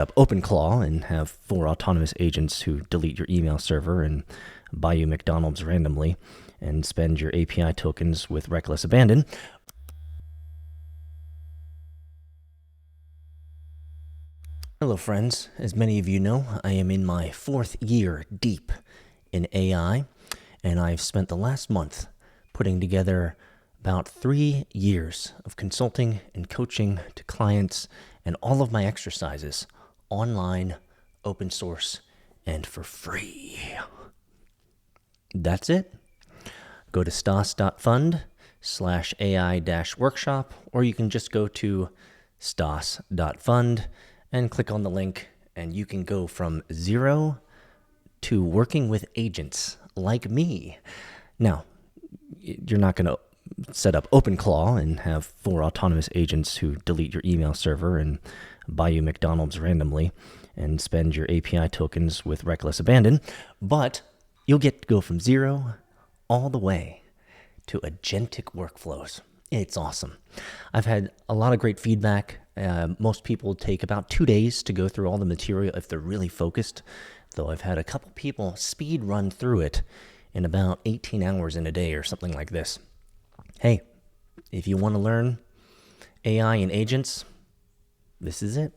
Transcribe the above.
up OpenClaw and have 4 autonomous agents who delete your email server and buy you McDonald's randomly and spend your API tokens with reckless abandon. Hello friends, as many of you know, I am in my 4th year deep in AI, and I've spent the last month putting together about 3 years of consulting and coaching to clients and all of my exercises online, open source, and for free. That's it. Go to stas.fund/AI-workshop, or you can just go to stas.fund and click on the link, and you can go from zero to working with agents like me. Now, you're not going to set up OpenClaw and have 4 autonomous agents who delete your email server and buy you McDonald's randomly and spend your API tokens with reckless abandon, but you'll get to go from zero all the way to agentic workflows. It's awesome. I've had a lot of great feedback. Most people take about 2 days to go through all the material if they're really focused, though I've had a couple people speed run through it in about 18 hours in a day or something like this. Hey, if you want to learn AI and agents, this is it.